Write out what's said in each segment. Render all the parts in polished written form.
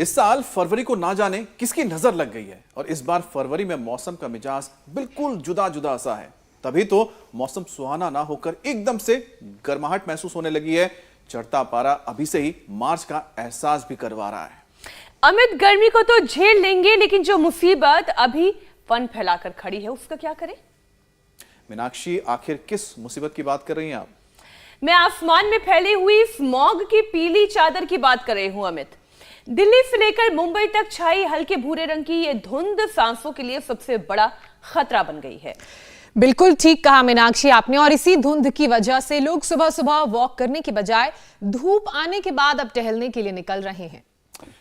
इस साल फरवरी को ना जाने किसकी नजर लग गई है और इस बार फरवरी में मौसम का मिजाज बिल्कुल जुदा जुदा सा है। तभी तो मौसम सुहाना ना होकर एकदम से गर्माहट महसूस होने लगी है। चढ़ता पारा अभी से ही मार्च का एहसास भी करवा रहा है। अमित, गर्मी को तो झेल लेंगे, लेकिन जो मुसीबत अभी फन फैलाकर खड़ी है उसका क्या करें? मीनाक्षी, आखिर किस मुसीबत की बात कर रही हैं आप? मैं आसमान में फैली हुई स्मॉग की पीली चादर की बात कर रही हूं अमित। दिल्ली से लेकर मुंबई तक छाई हल्के भूरे रंग की ये धुंध सांसों के लिए सबसे बड़ा खतरा बन गई है। बिल्कुल ठीक कहा मीनाक्षी आपने। और इसी धुंध की वजह से लोग सुबह सुबह वॉक करने के बजाय धूप आने के बाद अब टहलने के लिए निकल रहे हैं।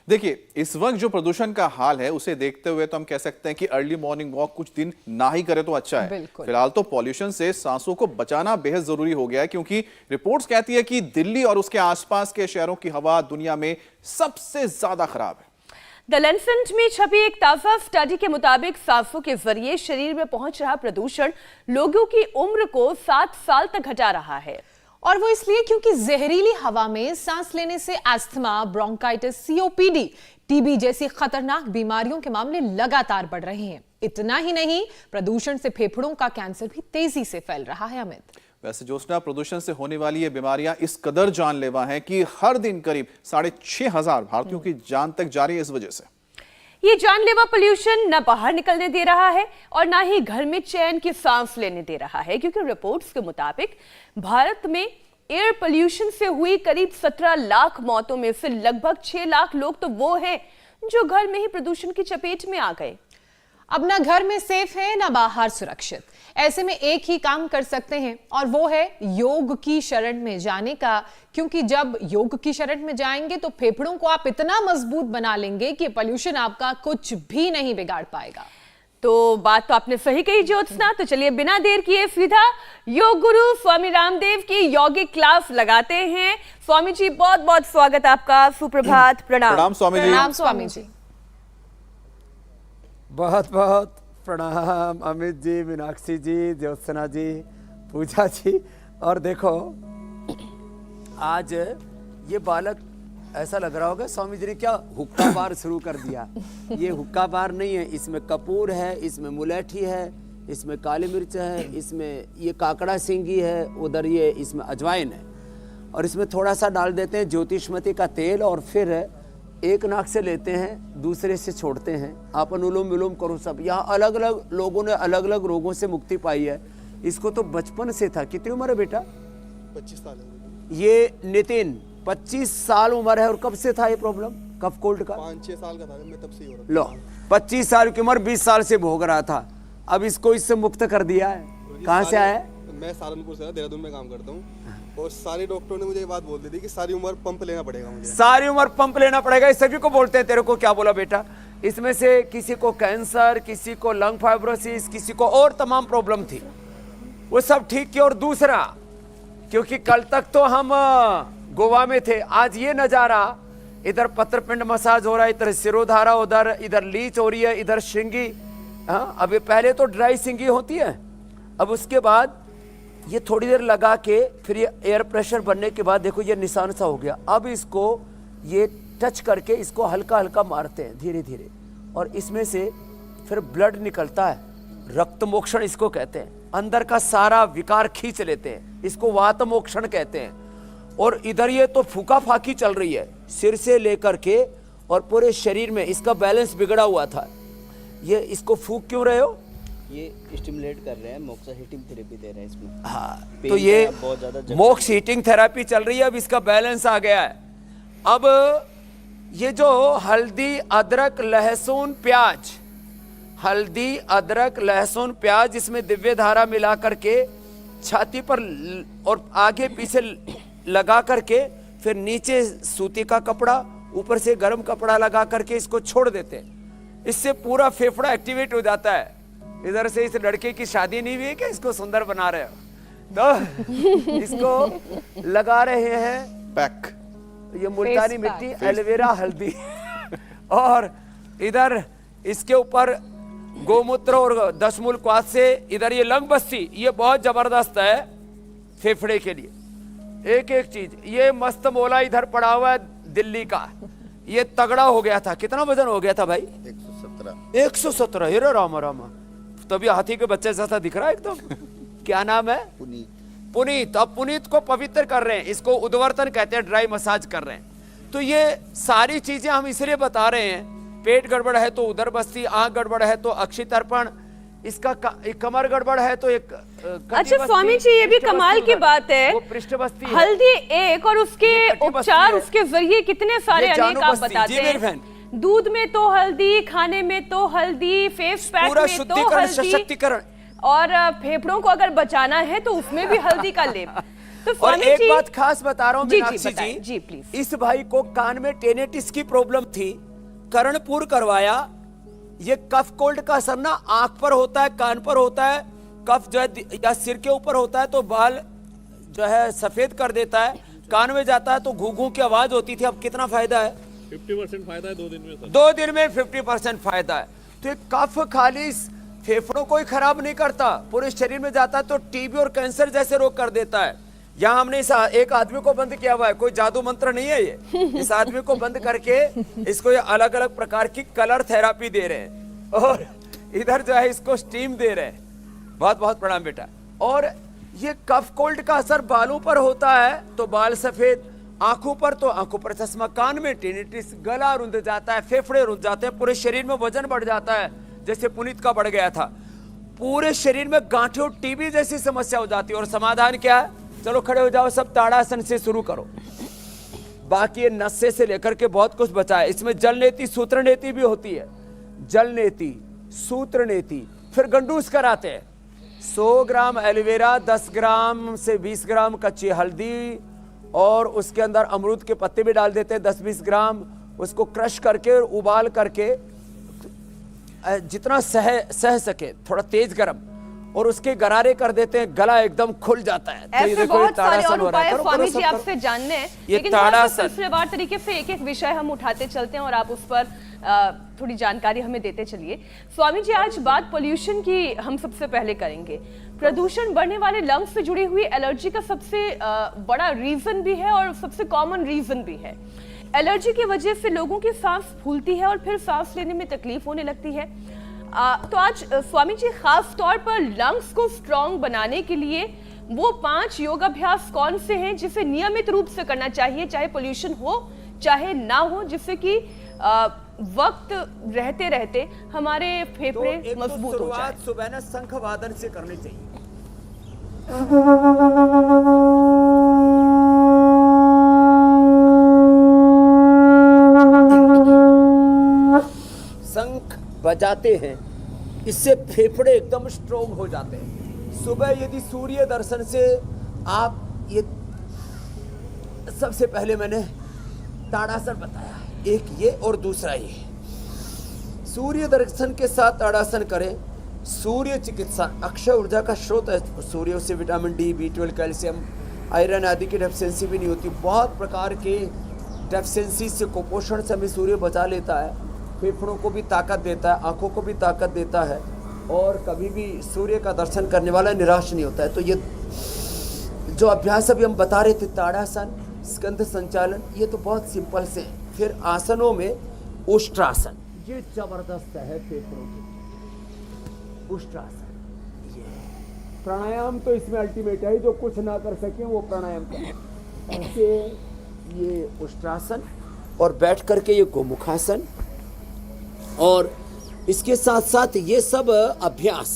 देखिए, इस वक्त जो प्रदूषण का हाल है उसे देखते हुए तो हम कह सकते हैं कि अर्ली मॉर्निंग वॉक कुछ दिन ना ही करे तो अच्छा है। फिलहाल तो पॉल्यूशन से सांसों को बचाना बेहद जरूरी हो गया है, क्योंकि रिपोर्ट्स कहती है कि दिल्ली और उसके आसपास के शहरों की हवा दुनिया में सबसे ज्यादा खराब है। द लैंसेट में छपी एक ताजा स्टडी के मुताबिक सांसों के जरिए शरीर में पहुंच रहा प्रदूषण लोगों की उम्र को 7 साल तक घटा रहा है। और वो इसलिए क्योंकि जहरीली हवा में सांस लेने से अस्थमा, ब्रोंकाइटिस, सीओपीडी, टीबी जैसी खतरनाक बीमारियों के मामले लगातार बढ़ रहे हैं। इतना ही नहीं, प्रदूषण से फेफड़ों का कैंसर भी तेजी से फैल रहा है अमित। वैसे ज्योत्सना, प्रदूषण से होने वाली ये बीमारियां इस कदर जानलेवा हैं कि हर दिन करीब 6,500 भारतीयों की जान तक जा रही है इस वजह से। ये जानलेवा पोल्यूशन न बाहर निकलने दे रहा है और ना ही घर में चैन की सांस लेने दे रहा है, क्योंकि रिपोर्ट्स के मुताबिक भारत में एयर पोल्यूशन से हुई करीब 17 लाख मौतों में से लगभग 6 लाख लोग तो वो हैं जो घर में ही प्रदूषण की चपेट में आ गए। अब ना घर में सेफ है ना बाहर सुरक्षित। ऐसे में एक ही काम कर सकते हैं और वो है योग की शरण में जाने का, क्योंकि जब योग की शरण में जाएंगे तो फेफड़ों को आप इतना मजबूत बना लेंगे कि पोल्यूशन आपका कुछ भी नहीं बिगाड़ पाएगा। तो बात तो आपने सही कही ज्योत्सना। तो चलिए बिना देर किए सीधा योग गुरु स्वामी रामदेव की यौगिक क्लास लगाते हैं। स्वामी जी, बहुत बहुत स्वागत आपका। सुप्रभात। प्रणाम। प्रणाम स्वामी जी। प्रणाम स्वामी जी। बहुत बहुत प्रणाम अमित जी, मीनाक्षी जी, ज्योत्सना जी, पूजा जी। और देखो, आज ये बालक ऐसा लग रहा होगा स्वामी जी ने क्या हुक्का बार शुरू कर दिया। ये हुक्का बार नहीं है, इसमें कपूर है, इसमें मुलैठी है, इसमें काली मिर्च है, इसमें ये काकड़ा सिंगी है, उधर ये इसमें अजवाइन है, और इसमें थोड़ा सा डाल देते हैं ज्योतिषमती का तेल, और फिर एक नाक से लेते हैं, दूसरे से छोड़ते हैं। आप अनुलोम विलोम करो सब। यहाँ अलग अलग लोगों ने अलग अलग रोगों से मुक्ति पाई है। इसको तो बचपन से था। कितनी उम्र है बेटा? 25 साल है। ये नितिन 25 साल उम्र है। और कब से था ये प्रॉब्लम? कफ कोल्ड का 5-6 साल का था मैं, तब से ही हो रहा। लो, 25 साल की उम्र 20 साल से भोग रहा था, अब इसको इससे मुक्त कर दिया है। कहाँ से आया? मैं सहारनपुर से, देहरादून में काम करता हूँ, और सारे डॉक्टरों ने मुझे ये बात बोल दी थी कि सारी उम्र पंप लेना पड़ेगा मुझे। सारी उम्र पंप लेना पड़ेगा। इस सभी को बोलते हैं। तेरे को क्या बोला बेटा? इसमें से किसी को कैंसर, किसी को लंग फाइब्रोसिस, किसी को और तमाम प्रॉब्लम थी, वो सब ठीक की। और दूसरा, क्योंकि कल तक तो हम गोवा में थे, आज ये नजारा, इधर पत्रपिंड मसाज हो रहा है, इधर सिरोधारा, उधर इधर लीच हो रही है, इधर श्रृंगी। हाँ, अभी पहले तो ड्राई सिंगी होती है, अब उसके बाद ये थोड़ी देर लगा के फिर ये एयर प्रेशर बनने के बाद देखो ये निशान सा हो गया। अब इसको ये टच करके इसको हल्का हल्का मारते हैं धीरे धीरे, और इसमें से फिर ब्लड निकलता है, रक्त मोक्षण इसको कहते हैं। अंदर का सारा विकार खींच लेते हैं, इसको वात मोक्षण कहते हैं। और इधर ये तो फूका फाकी चल रही है, सिर से लेकर के और पूरे शरीर में इसका बैलेंस बिगड़ा हुआ था। ये इसको फूक क्यों रहे हो? ये स्टिमुलेट कर रहे हैं, मोक्ष हीटिंग थेरेपी दे रहे हैं इसमें। हाँ, तो ये बहुत ज्यादा मोक्ष हीटिंग थेरेपी चल रही है। अब इसका बैलेंस आ गया है। अब ये जो हल्दी, अदरक, लहसुन, प्याज, हल्दी, अदरक, लहसुन, प्याज, इसमें दिव्य धारा मिला करके छाती पर और आगे पीछे लगा करके फिर नीचे सूती का कपड़ा, ऊपर से गर्म कपड़ा लगा करके इसको छोड़ देते हैं। इससे पूरा फेफड़ा एक्टिवेट हो जाता है। इधर से इस लड़के की शादी नहीं हुई है, क्या इसको सुंदर बना रहे हो? तो इसको लगा रहे हैं पैक। ये मुल्तानी मिट्टी, एलोवेरा, हल्दी, और इधर इसके ऊपर गोमूत्र और 10 मूल क्वाथ से इधर ये लंग बस्ती, ये बहुत जबरदस्त है फेफड़े के लिए। एक एक चीज, ये मस्त मोला इधर पड़ा हुआ है दिल्ली का, ये तगड़ा हो गया था। कितना वजन हो गया था भाई? 117। 117। हेरो रामा रामा, तभी हाथी के बच्चे जैसा दिख रहा है एकदम। क्या नाम है? पुनीत। पुनीत। अब पुनीत को पवित्र कर रहे हैं, इसको उद्वर्तन कहते हैं, ड्राई मसाज कर रहे हैं। तो ये सारी चीजें हम इसलिए बता रहे हैं, पेट गड़बड़ है तो उदर बस्ती, आंख गड़बड़ है तो अक्षि तर्पण, इसका कमर गड़बड़ है तो एक अच्छा स्वामी जी, ये भी कमाल की बात है, हल्दी एक और उसके उपचार उसके जरिए कितने सारे अनेक आप बताते हैं। दूध में तो हल्दी, खाने में तो हल्दी, फेस पैक में तो हल्दी, सशक्तिकरण, और फेफड़ों को अगर बचाना है तो उसमें भी हल्दी का लेप। तो और एक बात खास बता रहा हूं मीनाक्षी जी प्लीज। इस भाई को कान में टेनेटिस की प्रॉब्लम थी, कर्णपुर करवाया। ये कफ कोल्ड का असर ना आंख पर होता है, कान पर होता है, कफ जो है या सिर के ऊपर होता है तो बाल जो है सफेद कर देता है, कान में जाता है तो घू घू की आवाज होती थी। अब कितना फायदा है? 50% फायदा है 2 दिन में। 2 दिन में 50% फायदा है। तो ये कफ खाली फेफड़ों को ही खराब नहीं करता, पूरे शरीर में जाता है तो टीबी और कैंसर जैसे रोग कर देता है। यहाँ हमने इस एक आदमी को बंद किया हुआ है, कोई जादू मंत्र नहीं है ये। इस आदमी को बंद करके इसको ये अलग अलग प्रकार की कलर थेरापी दे रहे हैं, और इधर जो है इसको स्टीम दे रहे हैं। बहुत बहुत प्रणाम बेटा। और ये कफ कोल्ड का असर बालों पर होता है तो बाल सफेद, आंखों पर तो आंखों पर चश्मा, कान में टिनिटिस, गला रुंध जाता है, फेफड़े रुंध जाते हैं, पूरे शरीर में वजन बढ़ जाता है, जैसे पुनीत का बढ़ गया था। पूरे शरीर में गांठों, टीबी जैसी समस्या हो जाती है। और समाधान क्या है? चलो खड़े हो जाओ, सब ताड़ासन से शुरू करो। बाकी ये नशे से लेकर के बहुत कुछ बचा है। इसमें जल नेति, सूत्र नेति भी होती है। जल नेति, सूत्र नेति, फिर गंडूस कराते हैं। 100 ग्राम एलोवेरा, 10 ग्राम से 20 ग्राम कच्ची हल्दी, और उसके अंदर अमरूद के पत्ते भी डाल देते हैं 10-20 ग्राम। उसको क्रश करके उबाल करके जितना सह सके, थोड़ा तेज गरम, और उसके गरारे कर देते हैं, गला एकदम खुल जाता है। तो ऐसे बहुत सारे और उपाय स्वामी जी आपसे जानने हैं, लेकिन सिलसिलेवार तरीके से एक एक विषय हम उठाते चलते हैं और आप उस पर थोड़ी जानकारी हमें देते चलिए। स्वामी जी, आज बात पोल्यूशन की हम सबसे पहले करेंगे। प्रदूषण बढ़ने वाले लंग्स से जुड़ी हुई एलर्जी का सबसे बड़ा रीजन भी है और सबसे कॉमन रीजन भी है। एलर्जी की वजह से लोगों की सांस फूलती है और फिर सांस लेने में तकलीफ होने लगती है। तो आज स्वामी जी खास तौर पर लंग्स को स्ट्रांग बनाने के लिए वो 5 योगाभ्यास कौन से हैं जिसे नियमित रूप से करना चाहिए, चाहे पोल्यूशन हो चाहे ना हो, जिससे कि वक्त रहते रहते हमारे फेफड़े मजबूत हो जाए। सुबह ना शंख वादन से करनी चाहिए। शंख बजाते हैं, इससे फेफड़े एकदम स्ट्रोंग हो जाते हैं। सुबह यदि सूर्य दर्शन से आप ये, सबसे पहले मैंने ताड़ासन बताया, एक ये और दूसरा ये। सूर्य दर्शन के साथ ताड़ासन करें। सूर्य चिकित्सा अक्षय ऊर्जा का स्रोत है। सूर्य से vitamin D, B12, calcium, iron आदि की डेफिशिएंसी भी नहीं होती। बहुत प्रकार के डेफिशिएंसी से, कुपोषण से हमें सूर्य बचा लेता है। फेफड़ों को भी ताकत देता है, आंखों को भी ताकत देता है, और कभी भी सूर्य का दर्शन करने वाला निराश नहीं होता है। तो ये जो अभ्यास अभी हम बता रहे थे, ताड़ासन, स्कंध संचालन, ये तो बहुत सिंपल से। फिर आसनों में उष्ट्रासन, ये जबरदस्त है फेफड़ों के लिए। उष्ट्रासन, ये प्राणायाम तो इसमें अल्टीमेट है, जो कुछ ना कर सके वो प्राणायाम करें। ऐसे ये उष्ट्रासन, और बैठ करके ये गोमुखासन, और इसके साथ साथ ये सब अभ्यास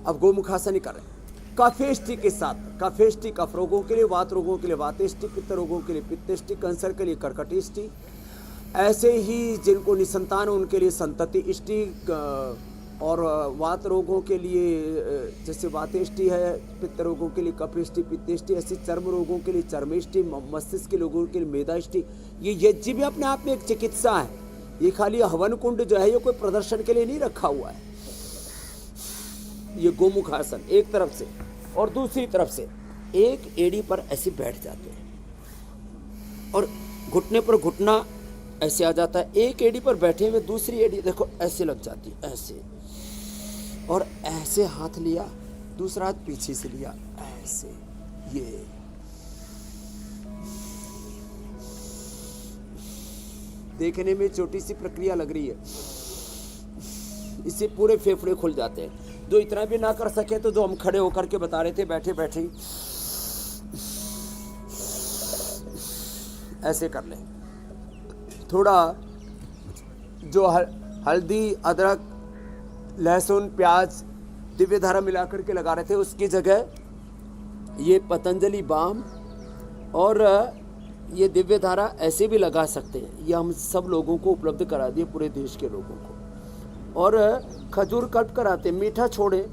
अब गोमुखासन ही कर रहे हैं। कफेष्टि के साथ, कफेष्टि कफ रोगों के लिए, वात रोगों के लिए वातेष्टि, पित्त रोगों के लिए पित्तेष्टि, कैंसर के लिए कर्कटेष्टि, ऐसे ही जिनको निसंतान उनके लिए संतति इष्टि, और वात रोगों के लिए जैसे वातेष्टि है, पित्त रोगों के लिए कफेष्टि, पित्तेष्टि, ऐसे चर्म रोगों के लिए चर्मेष्टि, मस्तिष्क के लोगों के लिए मेदाष्टि। ये यज्ञ भी अपने आप में एक चिकित्सा है। ये खाली हवन कुंड जो है ये कोई प्रदर्शन के लिए नहीं रखा हुआ है। ये गोमुखासन एक तरफ से, और दूसरी तरफ से एक एड़ी पर ऐसे बैठ जाते हैं, और घुटने पर घुटना ऐसे आ जाता है। एक एड़ी पर बैठे हुए दूसरी एड़ी देखो ऐसे लग जाती है, ऐसे, और ऐसे हाथ लिया, दूसरा हाथ पीछे से लिया, ऐसे, ये देखने में छोटी सी प्रक्रिया लग रही है, इससे पूरे फेफड़े खुल जाते हैं। जो इतना भी ना कर सके तो जो हम खड़े होकर के बता रहे थे, बैठे बैठे ही ऐसे कर लें। थोड़ा जो हल्दी, अदरक, लहसुन, प्याज, दिव्य धारा मिलाकर के लगा रहे थे, उसकी जगह ये पतंजलि बाम और ये दिव्य धारा ऐसे भी लगा सकते हैं। ये हम सब लोगों को उपलब्ध करा दिए, पूरे देश के लोगों को। और खजूर कट कराते, मीठा छोड़े,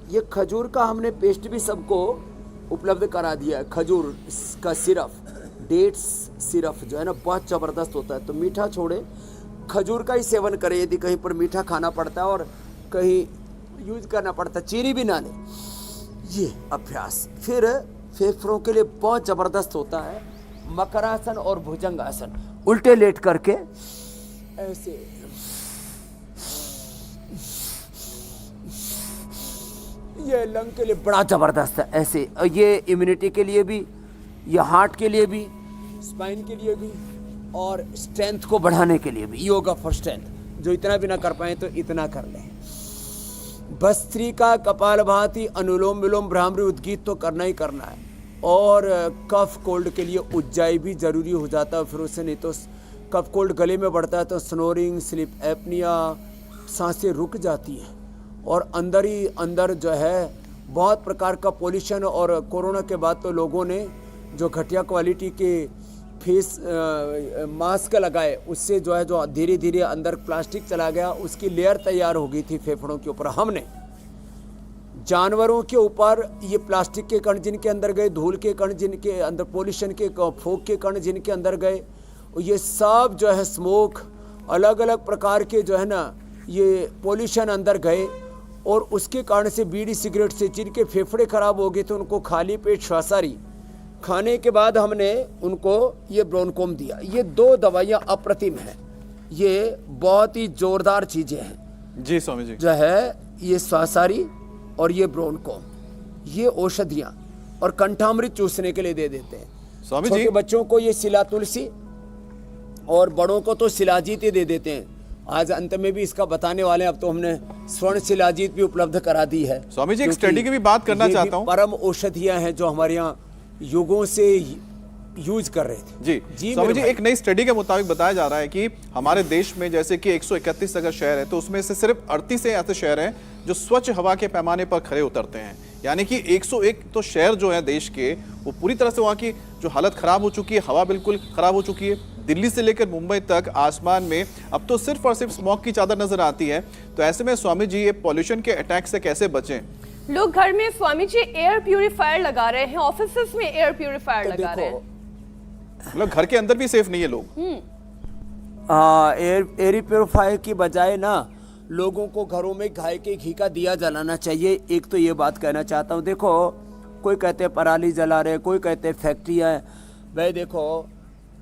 ये खजूर का हमने पेस्ट भी सबको उपलब्ध करा दिया है। खजूर का सिरप, डेट्स सिरप जो है ना, बहुत ज़बरदस्त होता है। तो मीठा छोड़े, खजूर का ही सेवन करें। यदि कहीं पर मीठा खाना पड़ता है और कहीं यूज करना पड़ता है, चीनी भी ना लें। ये अभ्यास फिर फेफड़ों के लिए बहुत ज़बरदस्त होता है। मकरासन और भुजंगासन, उल्टे लेट करके ऐसे, ये लंग के लिए बड़ा ज़बरदस्त है ऐसे। ये इम्यूनिटी के लिए भी, ये हार्ट के लिए भी, स्पाइन के लिए भी, और स्ट्रेंथ को बढ़ाने के लिए भी। योगा फॉर स्ट्रेंथ, जो इतना भी ना कर पाए तो इतना कर लें। भस्त्रिका, कपालभाति, अनुलोम विलोम, भ्रामरी, उद्गीत तो करना ही करना है। और कफ कोल्ड के लिए उज्जाई भी ज़रूरी हो जाता है। फिर उससे नहीं तो कफ कोल्ड गले में बढ़ता है तो स्नोरिंग, स्लीप एपनिया, सांसें रुक जाती हैं। और अंदर ही अंदर जो है बहुत प्रकार का पोल्यूशन। और कोरोना के बाद तो लोगों ने जो घटिया क्वालिटी के फेस मास्क लगाए, उससे जो है जो धीरे धीरे अंदर प्लास्टिक चला गया, उसकी लेयर तैयार हो गई थी फेफड़ों के ऊपर। हमने जानवरों के ऊपर ये प्लास्टिक के कण जिनके अंदर गए, धूल के कण जिनके अंदर, पोल्यूशन के फोक के कण जिनके अंदर गए, ये सब जो है स्मोक, अलग अलग प्रकार के जो है ना ये पोल्यूशन अंदर गए। और उसके कारण से बीड़ी सिगरेट से जिनके फेफड़े खराब हो गए थे, उनको खाली पेट श्वासारी खाने के बाद हमने उनको ये ब्रोनकोम दिया। ये 2 दवाइयाँ अप्रतिम हैं, ये बहुत ही जोरदार चीज़ें हैं जी स्वामी जी। जो है ये श्वासारी और ये ब्रोनकोम, ये औषधियाँ और कंठामृत चूसने के लिए दे देते हैं स्वामी जी। छोटे बच्चों को ये सिला तुलसी और बड़ों को तो शिलाजीत ही दे देते हैं। आज अंत में भी इसका बताने वाले हैं। अब तो हमने स्वर्ण शिलाजीत भी उपलब्ध करा दी है। स्वामी जी, एक स्टडी की भी बात करना चाहता हूँ। परम औषधियाँ हैं जो हमारे यहाँ युगों से यूज कर रहे थे। जी स्वामी जी, एक नई स्टडी के मुताबिक बताया जा रहा है कि हमारे देश में जैसे कि 131 अगर शहर है तो उसमें से सिर्फ 38 ऐसे शहर हैं जो स्वच्छ हवा के पैमाने पर खरे उतरते हैं। यानी कि 101 तो शहर जो है देश के, वो पूरी तरह से वहाँ की जो हालत खराब हो चुकी है, हवा बिल्कुल खराब हो चुकी है। दिल्ली से लेकर मुंबई तक आसमान में अब तो सिर्फ और सिर्फ स्मॉग की चादर नजर आती है। तो ऐसे में स्वामी जी, ये पॉल्यूशन के अटैक से कैसे बचें? लोग घर में स्वामी जी एयर प्यूरिफायर लगा रहे हैं, ऑफिसेस में एयर प्यूरिफायर लगा रहे हैं, मतलब घर के अंदर भी सेफ नहीं है लोग। एयर प्योरीफायर की बजाय ना लोगों को घरों में गाय के घी का दिया जलाना चाहिए। एक तो ये बात कहना चाहता हूँ। देखो, कोई कहते हैं पराली जला रहे, कोई कहते हैं फैक्ट्रियाँ। भाई देखो,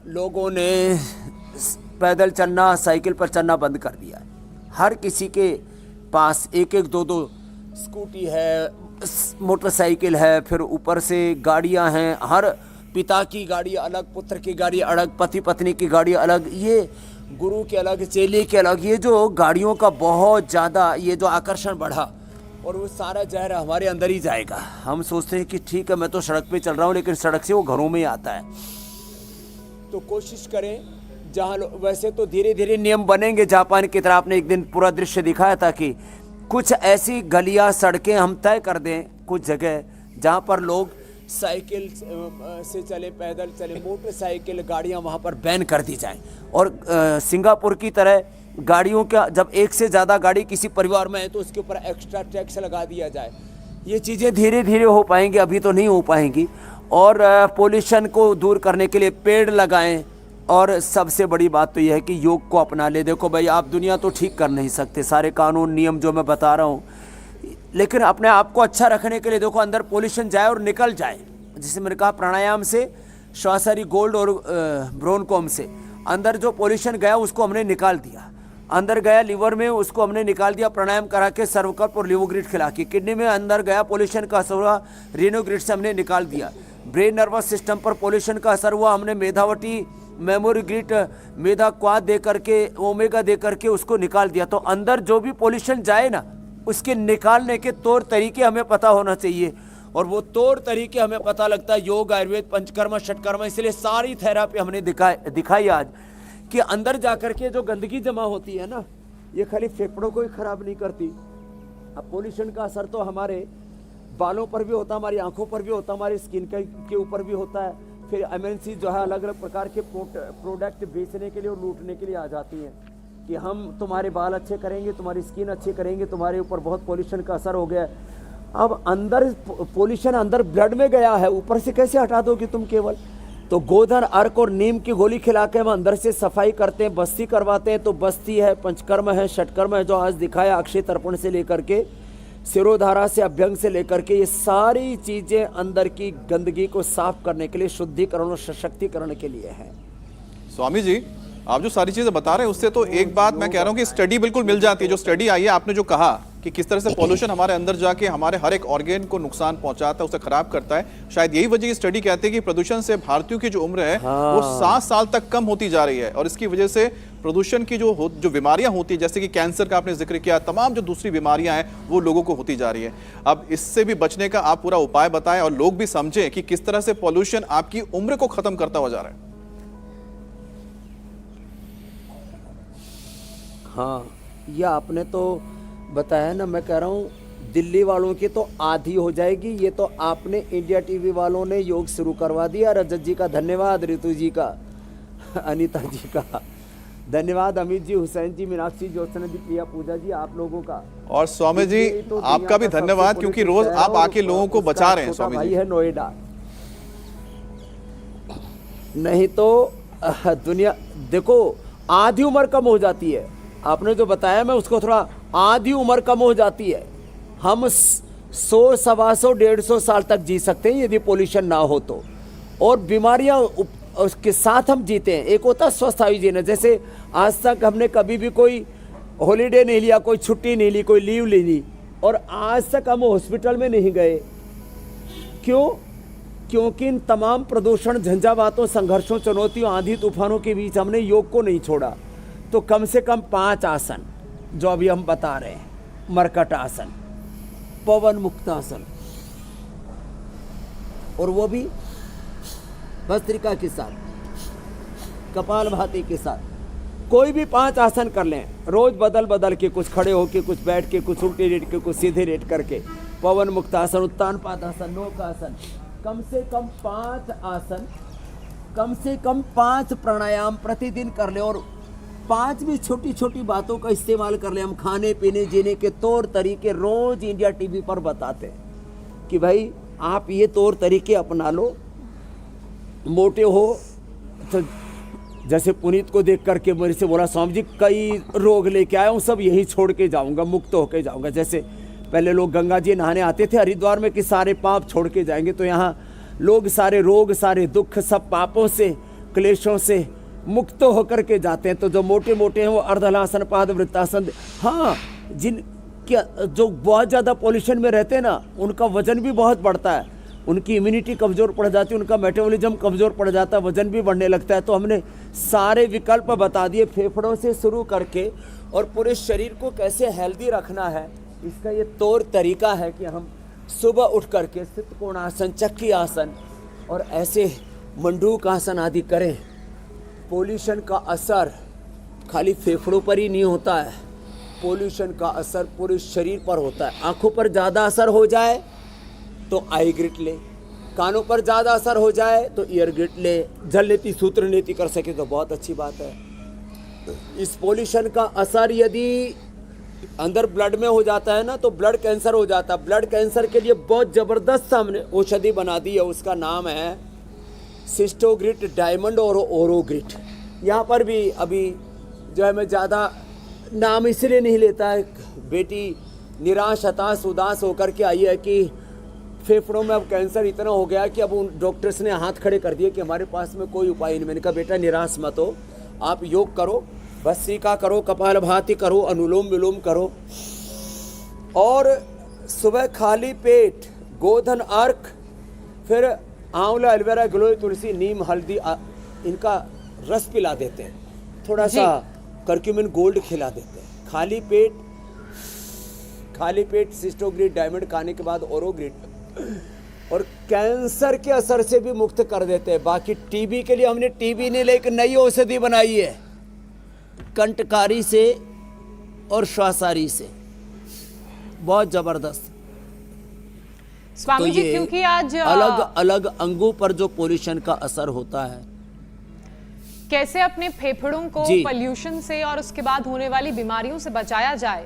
लोगों ने पैदल चलना, साइकिल पर चलना बंद कर दिया है। हर किसी के पास 1-1, 2-2 स्कूटी है, मोटरसाइकिल है, फिर ऊपर से गाड़ियाँ हैं। हर पिता की गाड़ी अलग, पुत्र की गाड़ी अलग, पति पत्नी की गाड़ी अलग, ये गुरु के अलग, चेले के अलग। ये जो गाड़ियों का बहुत ज़्यादा ये जो आकर्षण बढ़ा, और वो सारा जहर हमारे अंदर ही जाएगा। हम सोचते हैं कि ठीक है, मैं तो सड़क पे चल रहा हूँ, लेकिन सड़क से वो घरों में ही आता है। तो कोशिश करें जहाँ वैसे तो धीरे धीरे नियम बनेंगे। जापान की तरह आपने एक दिन पूरा दृश्य दिखाया था कि कुछ ऐसी गलियाँ, सड़कें हम तय कर दें कुछ जगह जहाँ पर लोग साइकिल से चले, पैदल चले, मोटरसाइकिल गाड़ियाँ वहाँ पर बैन कर दी जाएं। और सिंगापुर की तरह गाड़ियों का जब एक से ज़्यादा गाड़ी किसी परिवार में है तो उसके ऊपर एक्स्ट्रा टैक्स लगा दिया जाए। ये चीज़ें धीरे धीरे हो पाएंगी, अभी तो नहीं हो पाएंगी। और पोल्यूशन को दूर करने के लिए पेड़ लगाएं। और सबसे बड़ी बात तो यह है कि योग को अपना ले। देखो भाई, आप दुनिया तो ठीक कर नहीं सकते, सारे कानून नियम जो मैं बता रहा हूँ, लेकिन अपने आप को अच्छा रखने के लिए देखो, अंदर पोल्यूशन जाए और निकल जाए। जैसे मैंने कहा, प्राणायाम से, श्वासारी गोल्ड और ब्रोनकोम से अंदर जो पोल्यूशन गया उसको हमने निकाल दिया। अंदर गया लीवर में, उसको हमने निकाल दिया प्राणायाम करा के, सर्वकल्प और लिवोग्रिड खिला के। किडनी में अंदर गया पोल्यूशन का असर हुआ, रेनोग्रिड से हमने निकाल दिया। ब्रेन नर्वस सिस्टम पर पोल्यूशन का असर हुआ, हमने मेधावटी मेमोरी ग्रिट मेधा क्वाद दे करके ओमेगा दे करके उसको निकाल दिया। तो अंदर जो भी पॉल्यूशन जाए ना, उसके निकालने के तौर तरीके हमें पता होना चाहिए, और वो तौर तरीके हमें पता लगता है योग, आयुर्वेद, पंचकर्मा, षटकर्मा। इसलिए सारी थेरापी हमने दिखाई आज कि अंदर जाकर के जो गंदगी जमा होती है ना, ये खाली फेफड़ों को ही खराब नहीं करती। अब पोल्यूशन का असर तो हमारे बालों पर भी होता है, हमारी आंखों पर भी होता है, हमारी स्किन के ऊपर भी होता है। फिर एमएनसी जो है अलग अलग प्रकार के प्रोडक्ट बेचने के लिए और लूटने के लिए आ जाती हैं कि हम तुम्हारे बाल अच्छे करेंगे, तुम्हारी स्किन अच्छी करेंगे, तुम्हारे ऊपर बहुत पोल्यूशन का असर हो गया है। अब अंदर पोल्यूशन अंदर ब्लड में गया है, ऊपर से कैसे हटा दोगे तुम केवल? तो गोधन, अर्क और नीम की गोली खिला के हम अंदर से सफाई करते हैं, बस्ती करवाते हैं। तो बस्ती है, पंचकर्म है, षटकर्म है, जो आज दिखाया अक्षय तर्पण से लेकर के सिरोधारा से अभ्यंग से लेकर के, ये सारी चीजें अंदर की गंदगी को साफ करने के लिए, शुद्धिकरण और सशक्तिकरण के लिए है। स्वामी जी, आप जो सारी चीजें बता रहे हैं उससे तो एक बात मैं कह रहा हूं कि स्टडी बिल्कुल मिल जाती है। जो स्टडी आई है, आपने जो कहा कि किस तरह से पॉल्यूशन हमारे अंदर जाके हमारे हर एक ऑर्गेन को नुकसान पहुंचाता है, उसे खराब करता है। शायद यही वजह की स्टडी कहती है कि प्रदूषण से भारतीयों की जो उम्र है वो 7 साल तक कम होती जा रही है, और इसकी वजह से प्रदूषण की जो बीमारियां होती है, जैसे कि कैंसर का आपने जिक्र किया, तमाम जो दूसरी बीमारियां हैं वो लोगों को होती जा रही है। अब इससे भी बचने का आप पूरा उपाय बताएं और लोग भी समझें कि किस तरह से पॉल्यूशन आपकी उम्र को खत्म करता हुआ जा रहा है। हाँ, यह आपने तो बताया ना, मैं कह रहा हूँ दिल्ली वालों की तो आधी हो जाएगी। ये तो आपने इंडिया टीवी वालों ने योग शुरू करवा दिया। रजत जी का धन्यवाद, ऋतु जी का, अनीता जी का धन्यवाद, अमित जी, हुसैन जी, मीनाक्षी, ज्योत्सना जी, प्रिया, पूजा जी, आप लोगों का। और स्वामी जी तो आपका भी धन्यवाद, क्योंकि रोज आप आके लोगों को बचा रहे हैं। स्वामी भाई जी है नोएडा, नहीं तो दुनिया देखो आधी उम्र कम हो जाती है। आपने जो बताया मैं उसको थोड़ा, आधी उम्र कम हो जाती है। हम 100, 125, 150 साल तक जी सकते हैं यदि पोल्यूशन ना हो तो, और बीमारियां उसके साथ हम जीते हैं। एक होता है स्वस्थ आयु जीना, जैसे आज तक हमने कभी भी कोई हॉलीडे नहीं लिया, कोई छुट्टी नहीं ली, कोई लीव नहीं ली, और आज तक हम हॉस्पिटल में नहीं गए। क्यों? क्योंकि इन तमाम प्रदूषण, झंझावातों, संघर्षों, चुनौतियों, आंधी तूफानों के बीच हमने योग को नहीं छोड़ा। तो कम से कम 5 आसन जो अभी हम बता रहे हैं, मरकट आसन, पवन मुक्तासन, और वो भी भस्त्रिका के साथ, कपालभाति के साथ, कोई भी 5 आसन कर लें रोज, बदल बदल के, कुछ खड़े होके, कुछ बैठ के, कुछ उल्टे लेट के, कुछ सीधे लेट करके। पवन मुक्तासन, उत्तान पादासन, नौकासन, कम से कम 5 आसन, कम से कम 5 प्राणायाम प्रतिदिन कर ले, और 5 भी छोटी छोटी बातों का इस्तेमाल कर ले। हम खाने पीने जीने के तौर तरीके रोज इंडिया टीवी पर बताते हैं कि भाई आप ये तौर तरीके अपना लो। मोटे हो तो जैसे पुनीत को देख करके मेरे से बोला, स्वामी जी कई रोग लेके आया हूँ, सब यही छोड़ के जाऊँगा, मुक्त होके जाऊँगा। जैसे पहले लोग गंगा जी नहाने आते थे हरिद्वार में कि सारे पाप छोड़ के जाएंगे, तो यहाँ लोग सारे रोग, सारे दुख, सब पापों से, क्लेशों से मुक्त होकर के जाते हैं। तो जो मोटे मोटे हैं वो अर्धलासन, पाद वृत्तासन, हाँ, जिन क्या जो बहुत ज़्यादा पॉल्यूशन में रहते हैं ना, उनका वजन भी बहुत बढ़ता है, उनकी इम्यूनिटी कमज़ोर पड़ जाती है, उनका मेटाबॉलिज्म कमज़ोर पड़ जाता है, वजन भी बढ़ने लगता है। तो हमने सारे विकल्प बता दिए, फेफड़ों से शुरू करके और पूरे शरीर को कैसे हेल्दी रखना है, इसका ये तौर तरीका है कि हम सुबह उठ करके स्थित कोणासन, चक्की आसन और ऐसे मंडूक आसन आदि करें। पोल्यूशन का असर खाली फेफड़ों पर ही नहीं होता है, पोल्यूशन का असर पूरे शरीर पर होता है। आँखों पर ज़्यादा असर हो जाए तो आई ग्रिट ले, कानों पर ज़्यादा असर हो जाए तो ईयर ग्रिट ले, जल नीति, सूत्र नीति कर सके तो बहुत अच्छी बात है। इस पोल्यूशन का असर यदि अंदर ब्लड में हो जाता है ना, तो ब्लड कैंसर हो जाता है। ब्लड कैंसर के लिए बहुत ज़बरदस्त हमने औषधि बना दी है, उसका नाम है सिस्टोग्रिट, डायमंड और ओरोग्रिट। यहाँ पर भी अभी जो है मैं ज़्यादा नाम इसलिए नहीं लेता है, बेटी निराश, हताश, उदास होकर के आई है कि फेफड़ों में अब कैंसर इतना हो गया कि अब उन डॉक्टर्स ने हाथ खड़े कर दिए कि हमारे पास में कोई उपाय नहीं। मैंने कहा बेटा निराश मत हो, आप योग करो, भस्त्रिका करो, कपालभाति करो, अनुलोम विलोम करो, और सुबह खाली पेट गोधन अर्क, फिर आंवला, एलोवेरा, गिलोय, तुलसी, नीम, हल्दी, इनका रस पिला देते हैं, थोड़ा सा करक्यूमिन गोल्ड खिला देते हैं। खाली पेट सिस्टोग्रिड डायमंड खाने के बाद ओरोग्रिड और कैंसर के असर से भी मुक्त कर देते हैं। बाकी टीबी के लिए हमने टीबी ने एक नई औषधि बनाई है, कंटकारी से और श्वासारी से, बहुत जबरदस्त। स्वामी तो जी ये क्योंकि आज अलग अलग अंगों पर जो पोल्यूशन का असर होता है, कैसे अपने फेफड़ों को जी। पोल्यूशन से और उसके बाद होने वाली बीमारियों से बचाया जाए,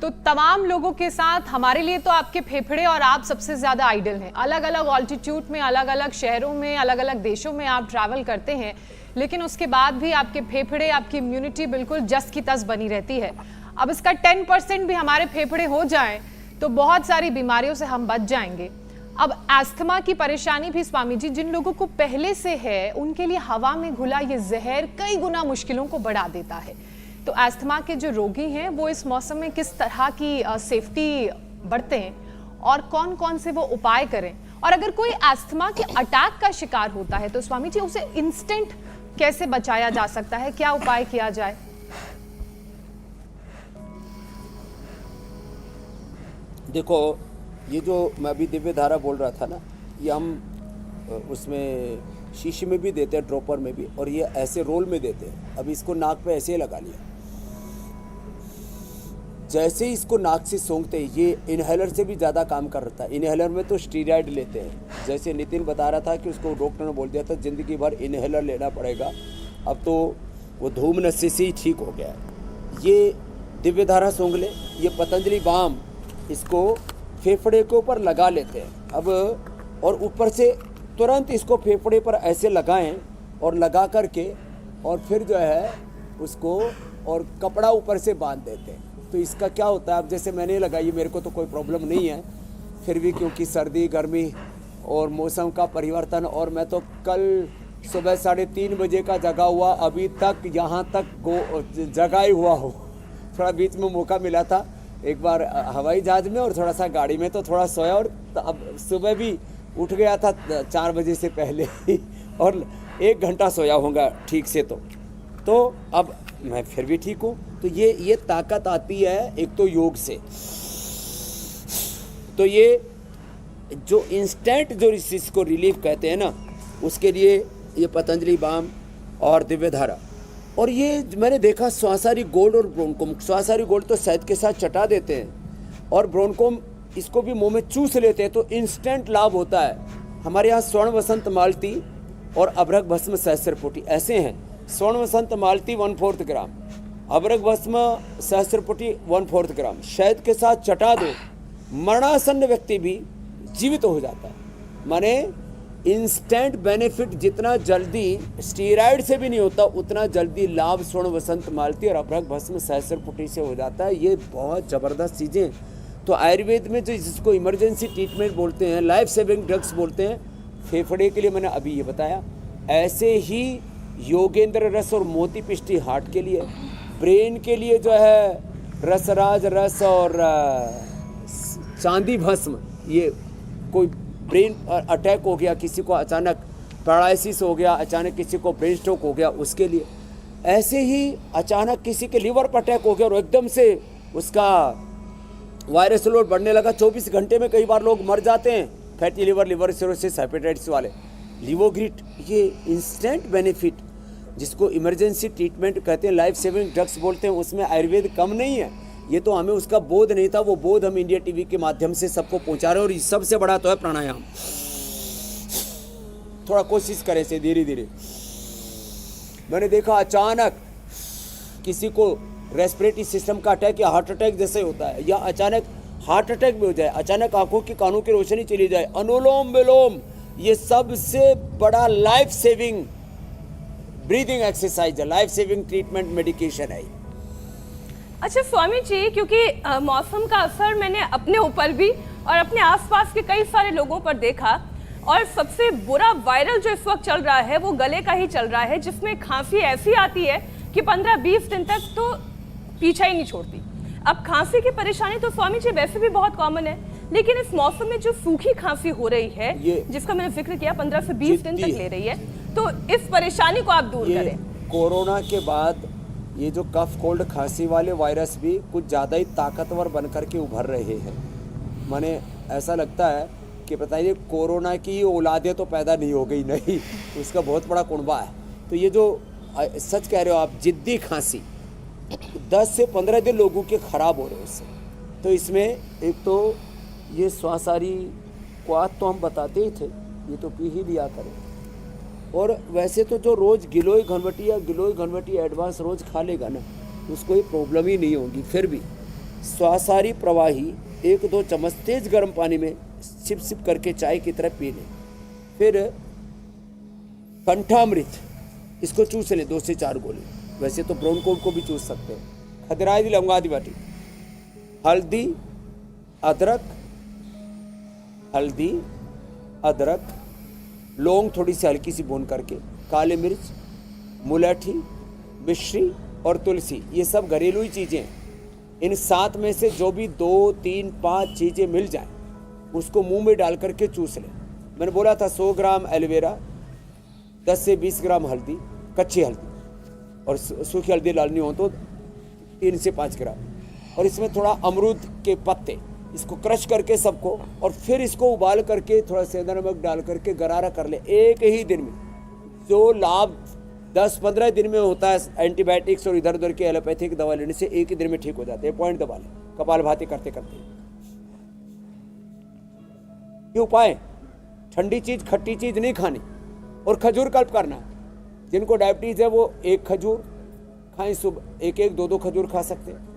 तो तमाम लोगों के साथ हमारे लिए तो आपके फेफड़े और आप सबसे ज्यादा आइडल हैं। अलग अलग ऑल्टीट्यूड में, अलग अलग शहरों में, अलग अलग देशों में आप ट्रैवल करते हैं, लेकिन उसके बाद भी आपके फेफड़े, आपकी इम्यूनिटी बिल्कुल जस की तस बनी रहती है। अब इसका 10% भी हमारे फेफड़े हो जाएं तो बहुत सारी बीमारियों से हम बच जाएंगे। अब अस्थमा की परेशानी भी स्वामी जी जिन लोगों को पहले से है, उनके लिए हवा में घुला ये जहर कई गुना मुश्किलों को बढ़ा देता है। तो अस्थमा के जो रोगी हैं वो इस मौसम में किस तरह की सेफ्टी बरतें और कौन कौन से वो उपाय करें, और अगर कोई अस्थमा के अटैक का शिकार होता है तो स्वामी जी उसे इंस्टेंट कैसे बचाया जा सकता है, क्या उपाय किया जाए? देखो ये जो मैं अभी दिव्य धारा बोल रहा था ना, ये हम उसमें शीशी में भी देते हैं, ड्रॉपर में भी, और ये ऐसे रोल में देते हैं। अब इसको नाक पे ऐसे ही लगा लिया, जैसे ही इसको नाक से सूंघते हैं, ये इनहेलर से भी ज़्यादा काम करता है। इनहेलर में तो स्टीरॉयड लेते हैं, जैसे नितिन बता रहा था कि उसको डॉक्टर ने बोल दिया था ज़िंदगी भर इनहेलर लेना पड़ेगा, अब तो वो धूम नशे से ही ठीक हो गया है। ये दिव्य धारा सूंघ ले, ये पतंजलि बाम इसको फेफड़े के ऊपर लगा लेते हैं। अब और ऊपर से तुरंत इसको फेफड़े पर ऐसे लगाएं और लगा करके और फिर जो है उसको और कपड़ा ऊपर से बांध देते हैं। तो इसका क्या होता है, अब जैसे मैंने लगाई, मेरे को तो कोई प्रॉब्लम नहीं है, फिर भी क्योंकि सर्दी गर्मी और मौसम का परिवर्तन, और मैं तो कल सुबह 3:30 बजे का जगा हुआ, अभी तक यहाँ तक जगा ही हुआ हूँ। थोड़ा बीच में मौका मिला था, एक बार हवाई जहाज में और थोड़ा सा गाड़ी में, तो थोड़ा सोया, और अब सुबह भी उठ गया था 4 बजे से पहले ही, और 1 घंटा सोया होगा ठीक से। तो अब मैं फिर भी ठीक हूँ। तो ये ताकत आती है एक तो योग से, तो ये जो इंस्टेंट जो इसको रिलीफ कहते हैं ना, उसके लिए ये पतंजलि बाम और दिव्य धारा। और ये मैंने देखा श्वासारी गोल्ड और ब्रोनकोम, श्वासारी गोल्ड तो शहद के साथ चटा देते हैं और ब्रोनकोम इसको भी मुंह में चूस लेते हैं, तो इंस्टेंट लाभ होता है। हमारे यहाँ स्वर्ण वसंत मालती और अभ्रक भस्म सहस्त्रपुटी ऐसे हैं। स्वर्ण वसंत मालती 1/4 ग्राम, अभ्रक भस्म सहस्त्रपुटी 1/4 ग्राम, शहद के साथ चटा दो, मरणासन्न व्यक्ति भी जीवित हो जाता है। माने इंस्टेंट बेनिफिट जितना जल्दी स्टीरॉयड से भी नहीं होता, उतना जल्दी लाभ स्वर्ण वसंत मालती और अभ्रक भस्म सहस्त्रपुटी से हो जाता है। ये बहुत ज़बरदस्त चीज़ें। तो आयुर्वेद में जो जिसको इमरजेंसी ट्रीटमेंट बोलते हैं, लाइफ सेविंग ड्रग्स बोलते हैं, फेफड़े के लिए मैंने अभी ये बताया, ऐसे ही योगेंद्र रस और मोती पिष्टी हार्ट के लिए, ब्रेन के लिए जो है रसराज रस और चांदी भस्म, ये कोई ब्रेन अटैक हो गया, किसी को अचानक पैरालिसिस हो गया, अचानक किसी को ब्रेन स्ट्रोक हो गया, उसके लिए। ऐसे ही अचानक किसी के लिवर पर अटैक हो गया और एकदम से उसका वायरस लोड बढ़ने लगा, 24 घंटे में कई बार लोग मर जाते हैं, fatty liver, liver cirrhosis, hepatitis वाले। लिवोग्रिट ये इंस्टेंट बेनिफिट जिसको इमरजेंसी ट्रीटमेंट कहते हैं, लाइफ सेविंग ड्रग्स बोलते हैं, उसमें आयुर्वेद कम नहीं है। ये तो हमें उसका बोध नहीं था, वो बोध हम इंडिया टीवी के माध्यम से सबको पहुंचा रहे हैं। और सबसे बड़ा तो है प्राणायाम। थोड़ा कोशिश करें से धीरे धीरे। मैंने देखा अचानक किसी को रेस्पिरेटरी सिस्टम का अटैक या हार्ट अटैक जैसे होता है, या अचानक हार्ट अटैक भी हो जाए, अचानक आंखों की कानों की रोशनी चली जाए, अनुलोम विलोम, ये सबसे बड़ा लाइफ सेविंग ब्रीदिंग एक्सरसाइज है, लाइफ सेविंग ट्रीटमेंट मेडिकेशन है। अच्छा स्वामी जी, क्योंकि मौसम का असर मैंने अपने ऊपर भी और अपने आसपास के कई सारे लोगों पर देखा, और सबसे बुरा वायरल जो इस वक्त चल रहा है वो गले का ही चल रहा है, जिसमें खांसी ऐसी आती है कि 15-20 दिन तक तो पीछा ही नहीं छोड़ती। अब खांसी की परेशानी तो स्वामी जी वैसे भी बहुत कॉमन है, लेकिन इस मौसम में जो सूखी खांसी हो रही है, जिसका मैंने जिक्र किया 15 से 20 दिन तक ले रही है, तो इस परेशानी को आप दूर करें। कोरोना के बाद ये जो कफ कोल्ड खांसी वाले वायरस भी कुछ ज़्यादा ही ताकतवर बन कर के उभर रहे हैं। माने ऐसा लगता है कि पता नहीं कोरोना की औलादें तो पैदा नहीं हो गई, नहीं, उसका बहुत बड़ा कुनबा है। तो ये जो सच कह रहे हो आप, जिद्दी खांसी 10 से 15 दिन लोगों के ख़राब हो रहे हैं उससे। तो इसमें एक तो ये स्वासारी क्वाथ तो हम बताते ही थे, ये तो पी ही लिया करें। और वैसे तो जो रोज़ गिलोय घनवटी या गिलोय घनवटी एडवांस रोज़ खा लेगा ना, उसको ये प्रॉब्लम ही नहीं होगी। फिर भी स्वासारी प्रवाही 1-2 चम्मच तेज गर्म पानी में सिप सिप करके चाय की तरह पी लें। फिर कंठामृत, इसको चूस लें 2 से 4 गोली। वैसे तो ब्रोनकोड को भी चूस सकते हैं। खदराई लवंगादी बाटी, हल्दी अदरक, लौंग थोड़ी सी हल्की सी भून करके, काली मिर्च, मुलैठी, मिश्री और तुलसी, ये सब घरेलू ही चीज़ें हैं। इन 7 में से जो भी 2, 3, 5 चीज़ें मिल जाएं, उसको मुंह में डाल करके चूस लें। मैंने बोला था 100 ग्राम एलोवेरा, 10 से 20 ग्राम हल्दी, कच्ची हल्दी, और सूखी हल्दी डालनी हो तो 3 से 5 ग्राम, और इसमें थोड़ा अमरूद के पत्ते, इसको क्रश करके सबको, और फिर इसको उबाल करके थोड़ा सेंधा नमक डाल करके गरारा कर ले एक ही दिन में। जो लाभ 10-15 दिन में होता है एंटीबायोटिक्स और इधर उधर की एलोपैथिक दवा लेने से, एक ही दिन में ठीक हो जाते हैं। पॉइंट दबा लें कपालभाति करते करते। ये उपाय, ठंडी चीज़ खट्टी चीज़ नहीं खानी, और खजूर कल्प करना। जिनको डायबिटीज़ है वो 1 खजूर खाएं, सुबह 1-1, 2-2 खजूर खा सकते हैं।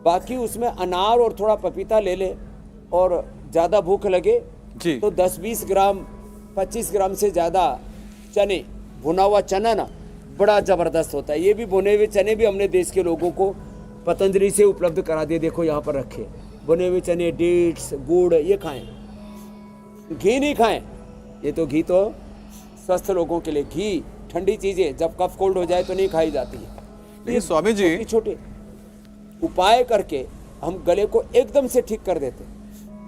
बाकी उसमें अनार और थोड़ा पपीता ले ले, और ज़्यादा भूख लगे जी तो 10-20 ग्राम 25 ग्राम से ज़्यादा चने, भुना हुआ चना ना बड़ा ज़बरदस्त होता है। ये भी भुने हुए चने भी हमने देश के लोगों को पतंजलि से उपलब्ध करा दिए। देखो यहाँ पर रखे भुने हुए चने, डेट्स, गुड़, ये खाएं। घी नहीं खाएं, ये तो घी तो स्वस्थ लोगों के लिए। घी ठंडी चीज़ें जब कफ कोल्ड हो जाए तो नहीं खाई जाती है। लेकिन स्वामी जी, छोटे उपाय करके हम गले को एकदम से ठीक कर देते हैं।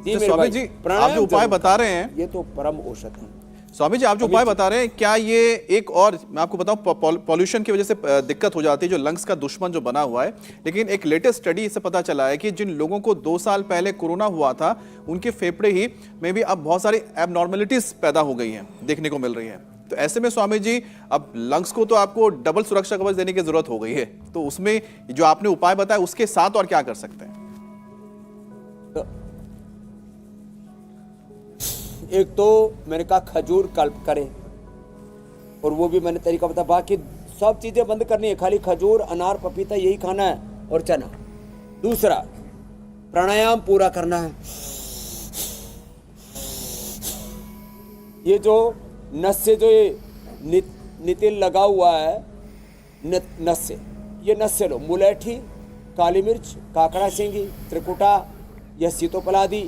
जी मेरे स्वामी भाई, जी, आप प्राणायाम जो उपाय जरूर बता करें। रहे हैं, ये तो परम औषध है। स्वामी जी, आप जो उपाय बता रहे हैं, क्या ये एक और, मैं आपको बताऊं, पॉल्यूशन की वजह से दिक्कत हो जाती है, जो लंग्स का दुश्मन जो बना हुआ है। लेकिन एक लेटेस्ट स्टडी से पता चला है कि जिन लोगों को 2 साल पहले कोरोना हुआ था, उनके फेफड़े ही में भी अब बहुत सारी एबनॉर्मलिटीज पैदा हो गई हैं, देखने को मिल रही है। तो ऐसे में स्वामी जी, अब लंग्स को तो आपको डबल सुरक्षा कवच देने की जरूरत हो गई है, तो उसमें जो आपने उपाय बताया उसके साथ और क्या कर सकते हैं? एक तो मैंने कहा खजूर कल्प करें, और वो भी मैंने तरीका बताया। बाकी सब चीज़ें बंद करनी है, खाली खजूर, अनार, पपीता यही खाना है, और चना। दूसरा, प्राणायाम पूरा करना है। ये जो नस से जो ये नितिल लगा हुआ है, नस से, ये नस से लो। मुलैठी, काली मिर्च, काकड़ा सिंगी, त्रिकुटा या सीतोपलादी,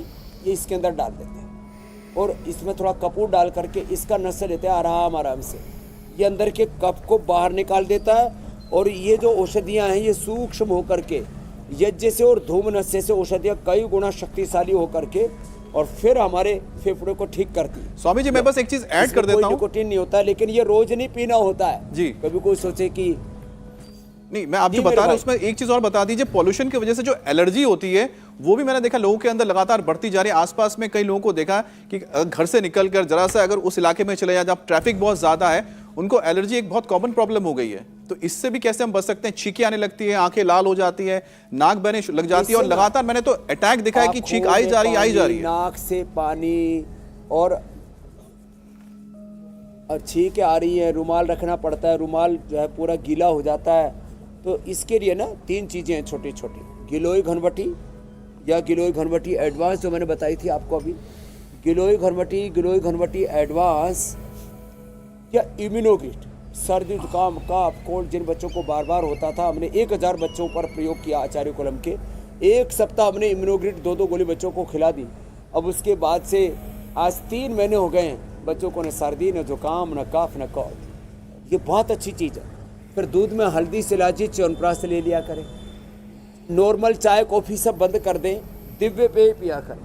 ये इसके अंदर डाल देते हैं, और इसमें थोड़ा कपूर डाल करके इसका नस से लेते हैं आराम आराम से। ये अंदर के कफ को बाहर निकाल देता है, और ये जो औषधियाँ हैं ये सूक्ष्म होकर के यज्ञ से और धूम नशे से औषधियाँ कई गुना शक्तिशाली होकर के, और फिर हमारे फेफड़े को ठीक करती है। स्वामी जी, मैं बस एक चीज ऐड कर देता हूँ। निकोटीन नहीं होता, लेकिन ये रोज नहीं पीना होता है जी। कभी कोई सोचे कि नहीं, मैं आप जो बता रहे हैं उसमें एक चीज और बता दीजिए। पॉल्यूशन की वजह से जो एलर्जी होती है, वो भी मैंने देखा लोगों के अंदर लगातार बढ़ती जा रही है। आसपास में कई लोगों को देखा कि घर से निकलकर जरा सा अगर उस इलाके में चले जाए जहाँ ट्रैफिक बहुत ज्यादा है, उनको एलर्जी एक बहुत कॉमन प्रॉब्लम हो गई है। तो इससे भी कैसे हम बच सकते हैं? छींकें आने लगती है, आंखें लाल हो जाती है, नाक बहने लग जाती है, और लगातार मैंने तो अटैक देखा है कि छींक आई जा रही है। नाक से पानी और छींकें आ रही है, रुमाल रखना पड़ता है, रुमाल जो है पूरा गीला हो जाता है। तो इसके लिए ना 3 चीज़ें हैं छोटी छोटी। गिलोय घनवटी या गिलोय घनवटी एडवांस जो मैंने बताई थी आपको अभी, गिलोय घनवटी एडवांस या इम्यूनोग्रिड। सर्दी, जुकाम, काफ, कोल्ड जिन बच्चों को बार बार होता था, हमने 1000 बच्चों पर प्रयोग किया आचार्य कोलम के। 1 सप्ताह हमने इम्यूनोग्रिड 2-2 गोली बच्चों को खिला दी। अब उसके बाद से आज 3 महीने हो गए हैं, बच्चों को न सर्दी, न जुकाम, न काफ, न कॉफ। ये बहुत अच्छी चीज़ है। फिर दूध में हल्दी, शिलाजीत, च्यवनप्राश ले लिया करें। नॉर्मल चाय कॉफ़ी सब बंद कर दें, दिव्य पेय पिया करें।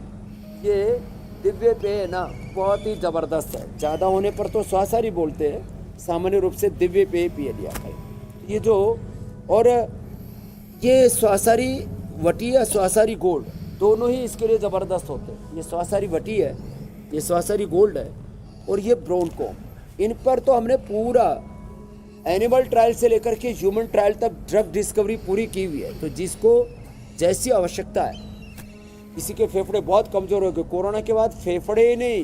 ये दिव्य पेय ना बहुत ही ज़बरदस्त है। ज़्यादा होने पर तो स्वासारी बोलते हैं, सामान्य रूप से दिव्य पेय पिए लिया करें। ये जो और ये स्वासारी वटी या स्वासारी गोल्ड दोनों ही इसके लिए ज़बरदस्त होते हैं। ये स्वासारी वटी है, ये स्वासारी गोल्ड है और ये ब्राउन कोम। इन पर तो हमने पूरा एनिमल ट्रायल से लेकर के ह्यूमन ट्रायल तक ड्रग डिस्कवरी पूरी की हुई है। तो जिसको जैसी आवश्यकता है, किसी के फेफड़े बहुत कमज़ोर हो गए, कोरोना के बाद फेफड़े नहीं,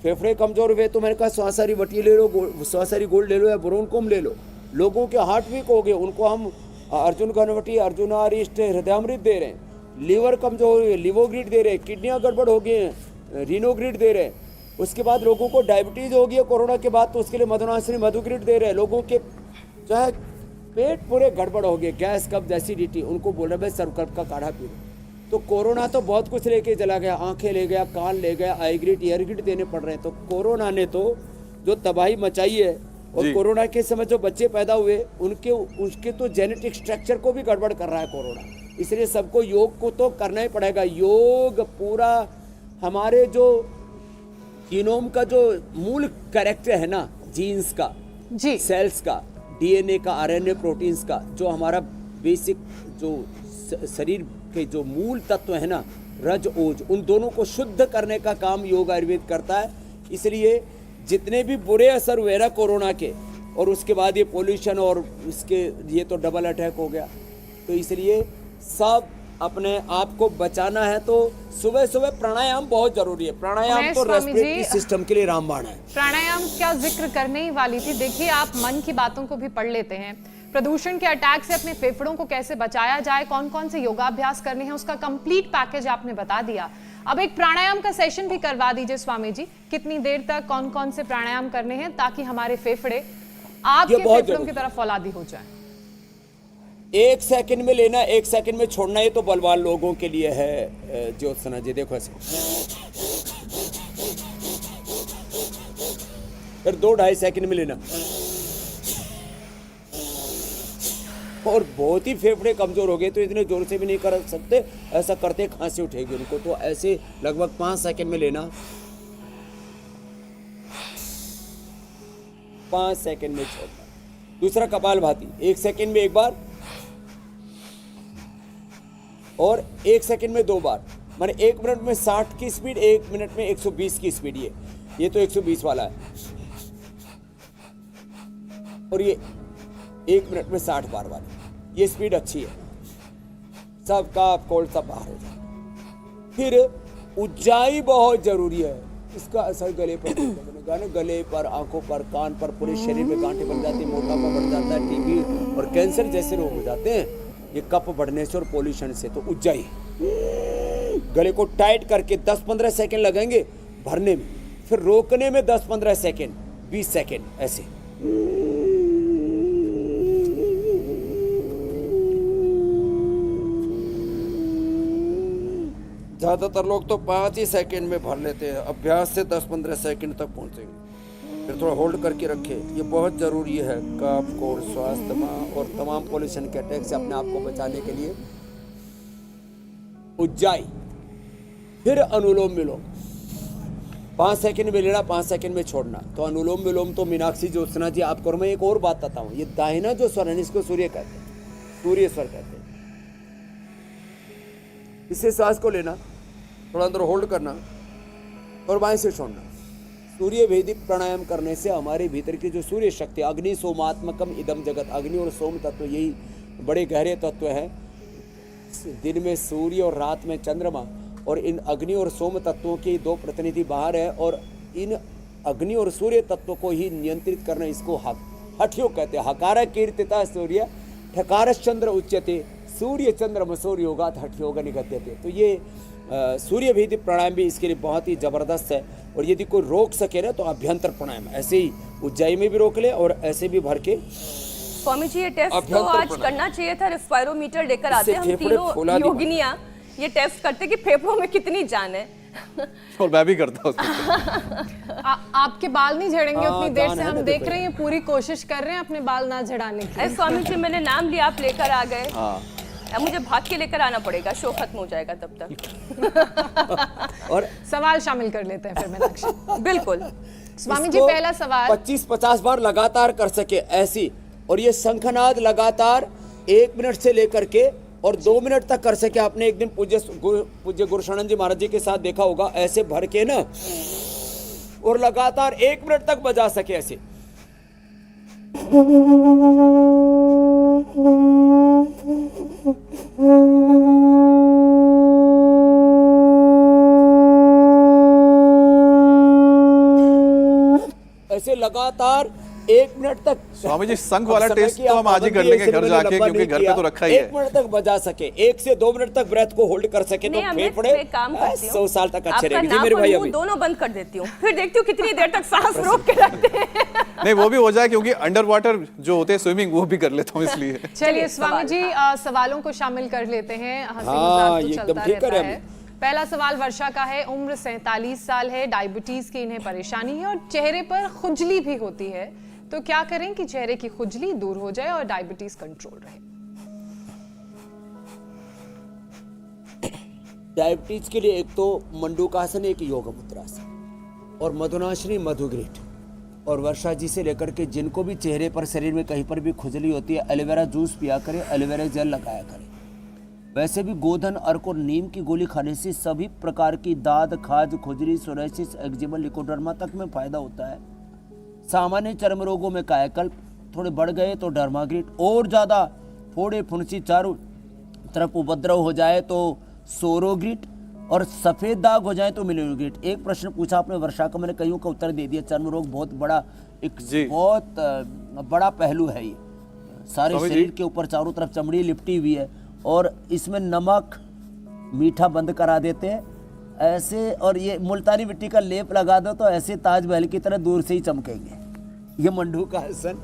फेफड़े कमज़ोर हुए तो मैंने कहा स्वासारी वटी ले लो, स्वासारी गोल्ड ले लो या ब्राउन कोम ले लो। लोगों के हार्ट वीक हो गए, उनको हम अर्जुन घनवटी, अर्जुन आरिष्ट, हृदयामृत दे रहे हैं। लीवर कमजोर हुए, लिवोग्रिड दे रहे हैं। किडनियाँ गड़बड़ हो गई हैं, रीनोग्रिड दे रहे हैं। उसके बाद लोगों को डायबिटीज़ हो गई है कोरोना के बाद, तो उसके लिए मधुनाशिनी मधुग्रिड दे रहे हैं। लोगों के जो है पेट पूरे गड़बड़ हो गए, गैस कब्ज एसिडिटी, उनको बोल रहे भाई सर्वकल्प का काढ़ा पी लो। तो कोरोना तो बहुत कुछ लेके चला गया, आंखें ले गया, कान ले गया, आई ग्रिड ईयर ग्रिड देने पड़ रहे हैं। तो कोरोना ने तो जो तबाही मचाई है, और कोरोना के समय जो बच्चे पैदा हुए उसके तो जेनेटिक स्ट्रक्चर को भी गड़बड़ कर रहा है कोरोना। इसलिए सबको योग को तो करना ही पड़ेगा। योग पूरा हमारे जो जीनोम का जो मूल कैरेक्टर है ना, जीन्स का जी, सेल्स का, डीएनए का, आरएनए, प्रोटीन्स का, जो हमारा बेसिक जो शरीर के जो मूल तत्व है ना, रज ओज, उन दोनों को शुद्ध करने का काम योग आयुर्वेद करता है। इसलिए जितने भी बुरे असर हुए ना कोरोना के, और उसके बाद ये पोल्यूशन और इसके ये तो डबल अटैक हो गया, तो इसलिए सब अपने आप को बचाना है। तो सुबह सुबह प्राणायाम बहुत जरूरी है। प्राणायाम तो रेस्पिरेटरी सिस्टम के लिए रामबाण है। प्राणायाम क्या जिक्र करने ही वाली थी। देखिए, आप मन की बातों को भी पढ़ लेते हैं। प्रदूषण के अटैक से अपने फेफड़ों को कैसे बचाया जाए, कौन कौन से योगाभ्यास करने हैं, उसका कंप्लीट पैकेज आपने बता दिया। अब एक प्राणायाम का सेशन भी करवा दीजिए स्वामी जी। कितनी देर तक कौन कौन से प्राणायाम करने हैं ताकि हमारे फेफड़े आपके फेफड़ों की तरफ फौलादी हो जाए। 1 सेकंड में लेना, 1 सेकंड में छोड़ना, ये तो बलवान लोगों के लिए है। ज्योत्सना जी देखो ऐसे, फिर 2-2.5 सेकंड में लेना। और बहुत ही फेफड़े कमजोर हो गए तो इतने जोर से भी नहीं कर सकते, ऐसा करते खांसी उठेगी उनको। तो ऐसे लगभग 5 सेकंड में लेना, 5 सेकंड में छोड़ना। दूसरा कपालभाति, 1 सेकंड में 1 बार और 1 सेकंड में 2 बार। माने 1 मिनट में 60 की स्पीड, 1 मिनट में 120 की स्पीड। ये तो 120 वाला है, और ये 1 मिनट में 60 बार वाली, ये स्पीड अच्छी है। सब काफ कोल्ड सब बाहर हो जाए। फिर उज्जाई बहुत जरूरी है। इसका असर गले पर, गले पर, आंखों पर, कान पर, पूरे शरीर में गांठें बन जाती है, मोटापा बढ़ जाता है, टीबी और कैंसर जैसे रोग हो जाते हैं ये कफ बढ़ने से और पोल्यूशन से। तो उज्जाई, गले को टाइट करके 10-15 सेकंड लगेंगे भरने में, फिर रोकने में 10-15 सेकंड, 20 सेकंड ऐसे। ज़्यादातर लोग तो 5 ही सेकंड में भर लेते हैं। अभ्यास से 10-15 सेकंड तक पहुंचेंगे। फिर थोड़ा होल्ड करके रखें, ये बहुत ज़रूरी है कफ, कोढ़, श्वास, दमा और तमाम पोल्यूशन के अटैक से अपने आप को बचाने के लिए। उज्जाई, फिर अनुलोम विलोम, 5 सेकंड में लेना, 5 सेकंड में छोड़ना। तो अनुलोम विलोम तो मीनाक्षी ज्योत्सना जी आप करो। मैं एक और बात बताऊँ, ये दाहिना जो स्वर है इसको सूर्य कहते हैं, सूर्य स्वर कहते हैं। इससे सांस को लेना, थोड़ा अंदर होल्ड करना और बाएं से छोड़ना। सूर्य वैदिक प्राणायाम करने से हमारे भीतर की जो सूर्य शक्ति, अग्नि सोमात्मकम इदम जगत, अग्नि और सोम तत्व यही बड़े गहरे तत्व हैं। दिन में सूर्य और रात में चंद्रमा, और इन अग्नि और सोम तत्वों के 2 प्रतिनिधि बाहर है, और इन अग्नि और सूर्य तत्व को ही नियंत्रित करना, इसको हठयोग कहते हैं। हकार कीर्तिता सूर्य ठकार चंद्र उच्यते, सूर्य चंद्र सूर्य योगात हठ योग निगद्यते। तो ये सूर्य भेदी प्राणायाम भी इसके लिए बहुत ही जबरदस्त है। और यदि कोई रोक सके ना तो अभ्यंतर प्राणायाम, ऐसे ही उज्जाई में भी रोक ले और ऐसे भी भर के। स्वामी जी ये टेस्ट तो आज करना चाहिए था, रेस्पिरोमीटर लेकर आते हम तीनों योगिनियां, ये टेस्ट करते कि फेफड़ों में कितनी जान है। और मैं भी करता हूँ। आपके बाल नहीं झड़ेंगे उतनी देर से, हम देख रहे हैं, पूरी कोशिश कर रहे हैं अपने बाल ना झड़ाने की। स्वामी जी मैंने नाम लिया, आप लेकर आ गए। अब मुझे भाग के लेकर आना पड़ेगा, शो खत्म हो जाएगा तब तक। और सवाल शामिल कर लेते हैं फिर मीनाक्षी। बिल्कुल स्वामी जी, पहला सवाल 25-50 बार लगातार कर सके ऐसी और ये शंखनाद लगातार 1 मिनट से लेकर के और 2 मिनट तक कर सके। आपने एक दिन पूज्य गुरुशरण जी महाराज जी के साथ देखा होगा, ऐसे भर के ना और लगातार 1 मिनट तक बजा सके ऐसे। ऐसे लगातार 1 मिनट तक। स्वामी जी संघ वाला टेस्ट तो हम आज ही कर लेंगे घर जाके, क्योंकि घर पे तो रखा ही है। 1 मिनट तक बजा सके, 1 से 2 मिनट तक ब्रेथ को होल्ड कर सके तो फेफड़े 100 साल तक अच्छे रहेंगे। जी मेरे भाई, अभी दोनों बंद कर देती हूँ, फिर देखती हूँ कितनी देर तक सांस रोक के रखते हैं। नहीं वो भी हो जाए, क्योंकि अंडर वाटर जो होते हैं स्विमिंग वो भी कर लेता हूँ इसलिए। चलिए स्वामी जी सवालों को शामिल कर लेते हैं, हंसी हाँ, मजाक तो ये चलता एकदम ठीक रहता है। है। पहला सवाल वर्षा का है। उम्र 47 साल है, डायबिटीज की इन्हें परेशानी है और चेहरे पर खुजली भी होती है, तो क्या करें कि चेहरे की खुजली दूर हो जाए और डायबिटीज कंट्रोल रहे? डायबिटीज के लिए एक तो मंडूकासन, एक योग मुद्रासन और मधुनाशिनी मधुग्रीट। और वर्षा जी से लेकर के जिनको भी चेहरे पर, शरीर में कहीं पर भी खुजली होती है, एलोवेरा जूस पिया करें, एलोवेरा जेल लगाया करें। वैसे भी गोधन, अर्क और नीम की गोली खाने से सभी प्रकार की दाद, खाज, खुजली, सोराइसिस, एक्जिमा, लिकोडर्मा तक में फायदा होता है। सामान्य चर्म रोगों में कायाकल्प, थोड़े बढ़ गए तो डर्माग्रीट, और ज़्यादा फोड़े फुंसी चारों तरफ उपद्रव हो जाए तो सोरोग्रीट, और सफ़ेद दाग हो जाए तो मिलोग्रीट। एक प्रश्न पूछा आपने वर्षा का, मैंने कईयों का उत्तर दे दिया। चर्म रोग बहुत बड़ा, एक बहुत बड़ा पहलू है ये। सारे शरीर के ऊपर चारों तरफ चमड़ी लिपटी हुई है और इसमें नमक मीठा बंद करा देते हैं ऐसे, और ये मुल्तानी मिट्टी का लेप लगा दो तो ऐसे ताजमहल की तरह दूर से ही चमकेंगे। ये मंडूका आसन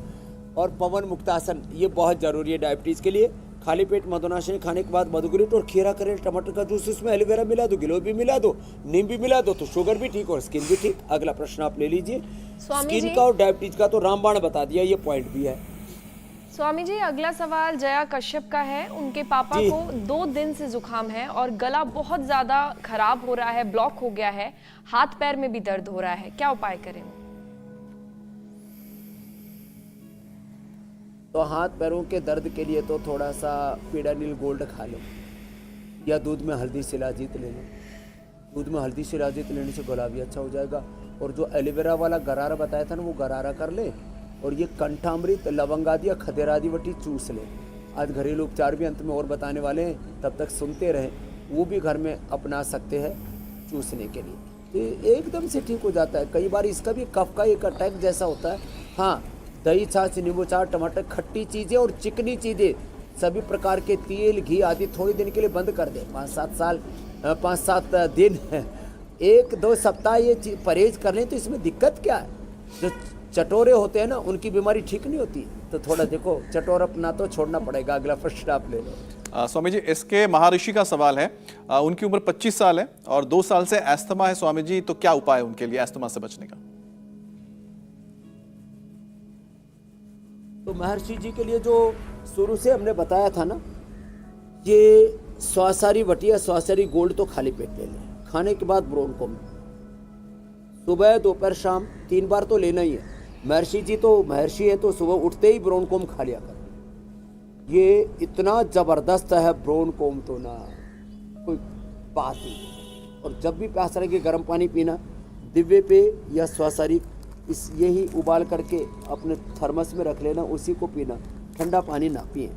और पवन मुक्तासन ये बहुत जरूरी है डायबिटीज के लिए। खाली पेट मधुनाशिनी खाने के बाद मधुग्रीट और खीरा करेल, टमाटर का जूस, इसमें एलोवेरा मिला दो, गिलोय भी मिला दो, नीम भी मिला दो, तो शुगर भी ठीक और स्किन भी ठीक। अगला प्रश्न आप ले लीजिए। स्किन का और डायबिटीज का तो रामबाण बता दिया, ये पॉइंट भी है। स्वामी जी अगला सवाल जया कश्यप का है। उनके पापा को 2 दिन से जुकाम है और गला बहुत ज्यादा खराब हो रहा है, ब्लॉक हो गया है, हाथ पैर में भी दर्द हो रहा है, क्या उपाय करें? तो हाथ पैरों के दर्द के लिए तो थोड़ा सा पीडानिल गोल्ड खा लो या दूध में हल्दी शिलाजीत ले लो। दूध में हल्दी शिलाजीत लेने से गला भी अच्छा हो जाएगा। और जो एलोवेरा वाला गरारा बताया था ना, वो गरारा कर ले और ये कंठामृत, लवंगादि या खदेरादि वटी चूस ले। आज घरेलू उपचार भी अंत में और बताने वाले हैं, तब तक सुनते रहें। वो भी घर में अपना सकते हैं चूसने के लिए, तो एकदम से ठीक हो जाता है। कई बार इसका भी कफ का एक अटैक जैसा होता है। हाँ, दही, छाछ, नींबू चाट, टमाटर, खट्टी चीज़ें और चिकनी चीज़ें, सभी प्रकार के तेल, घी आदि थोड़ी दिन के लिए बंद कर दें। 5-7 दिन 1-2 सप्ताह ये परहेज कर लें तो इसमें दिक्कत क्या है? जो चटोरे होते हैं ना, उनकी बीमारी ठीक नहीं होती, तो थोड़ा देखो चटोर अपना तो छोड़ना पड़ेगा। अगला प्रश्न आप ले लो। स्वामी जी इसके महर्षि का सवाल है। उनकी उम्र 25 साल है और 2 साल से अस्थमा है स्वामी जी, तो क्या उपाय है उनके लिए अस्थमा से बचने का? तो महर्षि जी के लिए जो शुरू से हमने बताया था ना, ये स्वासारी वटी या स्वासारी गोल्ड तो खाली पेट ले लें। खाने के बाद ब्रोनकोम सुबह, दोपहर, शाम 3 बार तो लेना ही है। महर्षि जी तो महर्षि है तो सुबह उठते ही ब्रोनकोम खा लिया कर। ये इतना जबरदस्त है ब्रोनकोम, तो ना कोई बात नहीं। और जब भी प्यास लगे गर्म पानी पीना, दिव्य पे या स्वासारी इस यही उबाल करके अपने थर्मस में रख लेना, उसी को पीना, ठंडा पानी ना पिए।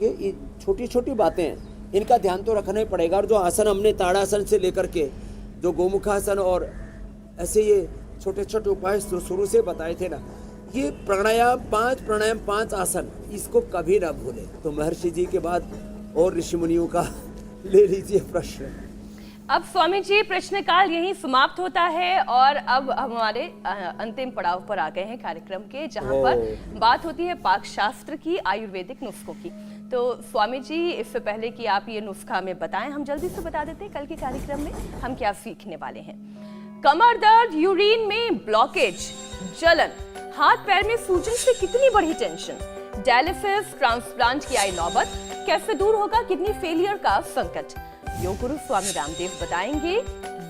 ये छोटी छोटी बातें हैं, इनका ध्यान तो रखना ही पड़ेगा। और जो आसन हमने ताड़ासन से लेकर के जो गोमुखासन और ऐसे ये छोटे छोटे उपाय शुरू से बताए थे ना, ये प्राणायाम 5 आसन, इसको कभी ना भूलें। तो महर्षि जी के बाद और ऋषि मुनियों का ले लीजिए प्रश्न। अब स्वामी जी प्रश्नकाल यहीं समाप्त होता है और अब हमारे अंतिम पड़ाव पर आ गए हैं कार्यक्रम के, जहां पर बात होती है पाक शास्त्र की, आयुर्वेदिक नुस्खों की। तो स्वामी जी इससे पहले कि आप ये नुस्खा हमें बताएं, हम जल्दी से बता देते हैं कल के कार्यक्रम में हम क्या सीखने वाले हैं। कमर दर्द, यूरिन में ब्लॉकेज, जलन, हाथ पैर में सूजन से कितनी बड़ी टेंशन, डायलिसिस, ट्रांसप्लांट की आई नौबत, कैसे दूर होगा किडनी फेलियर का संकट। योग गुरु स्वामी रामदेव बताएंगे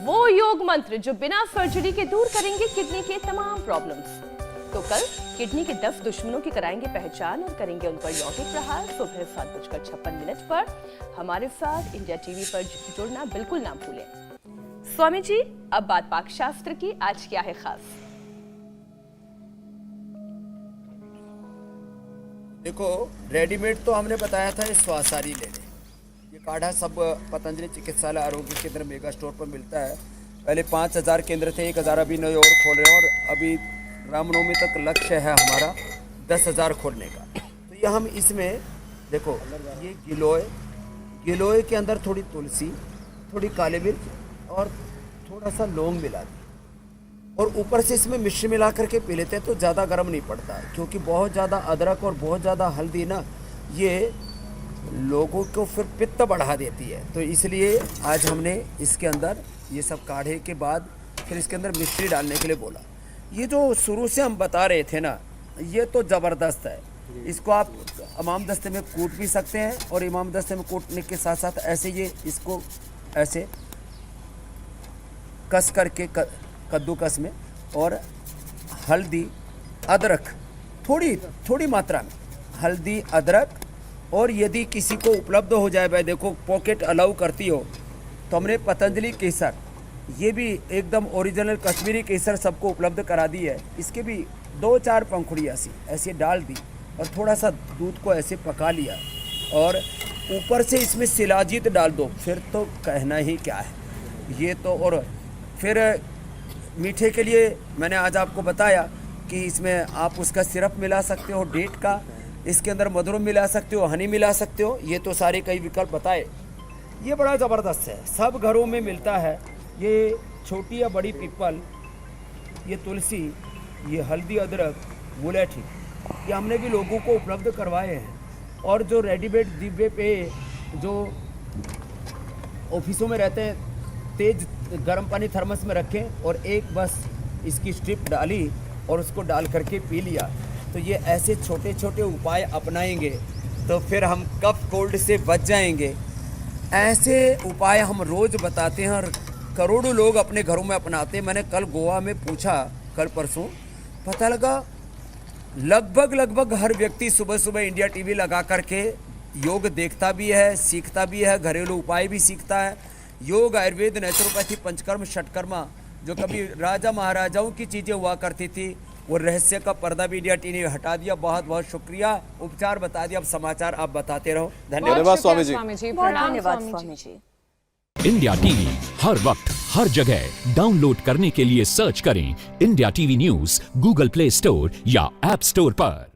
वो योग मंत्र जो बिना सर्जरी के दूर करेंगे किडनी के तमाम प्रॉब्लम्स। तो कल किडनी के 10 दुश्मनों की कराएंगे पहचान और करेंगे उन पर यौगिक प्रहार। सुबह 7:56 पर हमारे साथ इंडिया टीवी पर जुड़ना बिल्कुल ना भूलें। स्वामी जी, अब बात पाक शास्त्र की, आज क्या है खास? देखो, रेडीमेड तो हमने बताया था, स्वासारी ले लें। ये काढ़ा सब पतंजलि चिकित्सालय आरोग्य केंद्र मेगा स्टोर पर मिलता है। पहले 5000 केंद्र थे, 1000 अभी नए और खोल रहे हैं और अभी रामनवमी तक लक्ष्य है हमारा 10,000 खोलने का। तो ये हम इसमें देखो, ये गिलोय के अंदर थोड़ी तुलसी, थोड़ी काली मिर्च और थोड़ा सा लौंग मिला दी और ऊपर से इसमें मिश्री मिला करके पी लेते हैं तो ज़्यादा गर्म नहीं पड़ता, क्योंकि बहुत ज़्यादा अदरक और बहुत ज़्यादा हल्दी ना ये लोगों को फिर पित्त बढ़ा देती है। तो इसलिए आज हमने इसके अंदर ये सब काढ़े के बाद फिर इसके अंदर मिश्री डालने के लिए बोला। ये जो शुरू से हम बता रहे थे ना, ये तो ज़बरदस्त है। इसको आप इमाम दस्ते में कूट भी सकते हैं और इमाम दस्ते में कूटने के साथ साथ ऐसे ये इसको ऐसे कस करके कद्दूकस में, और हल्दी अदरक थोड़ी मात्रा में हल्दी अदरक, और यदि किसी को उपलब्ध हो जाए, भाई देखो पॉकेट अलाउ करती हो, तो हमने पतंजलि केसर, ये भी एकदम ओरिजिनल कश्मीरी केसर सबको उपलब्ध करा दी है। इसके भी 2-4 पंखुड़ी ऐसे डाल दी और थोड़ा सा दूध को ऐसे पका लिया और ऊपर से इसमें शिलाजीत डाल दो, फिर तो कहना ही क्या है ये तो। और फिर मीठे के लिए मैंने आज आपको बताया कि इसमें आप उसका सिरप मिला सकते हो, डेट का, इसके अंदर मधुरम मिला सकते हो, हनी मिला सकते हो, ये तो सारे कई विकल्प बताए। ये बड़ा ज़बरदस्त है, सब घरों में मिलता है। ये छोटी या बड़ी पीपल, ये तुलसी, ये हल्दी अदरक मुलेठी, ये हमने भी लोगों को उपलब्ध करवाए हैं। और जो रेडीमेड डिब्बे पे जो ऑफिसों में रहते हैं, तेज गर्म पानी थर्मस में रखें और एक बस इसकी स्ट्रिप डाली और उसको डाल करके पी लिया। तो ये ऐसे छोटे छोटे उपाय अपनाएंगे तो फिर हम कफ कोल्ड से बच जाएंगे। ऐसे उपाय हम रोज़ बताते हैं और करोड़ों लोग अपने घरों में अपनाते हैं। मैंने कल गोवा में पूछा, कल परसों, पता लगा लगभग हर व्यक्ति सुबह सुबह इंडिया टीवी लगा करके योग देखता भी है, सीखता भी है, घरेलू उपाय भी सीखता है। योग, आयुर्वेद, नेचुरोपैथी, पंचकर्म, षटकर्मा, जो कभी राजा महाराजाओं की चीज़ें हुआ करती थी, वो रहस्य का पर्दा भी इंडिया टीवी ने हटा दिया। बहुत बहुत शुक्रिया, उपचार बता दिया, अब समाचार आप बताते रहो। धन्यवाद स्वामी जी। धन्यवाद स्वामी जी। इंडिया टीवी हर वक्त हर जगह डाउनलोड करने के लिए सर्च करें India TV news Google play store या ऐप स्टोर पर।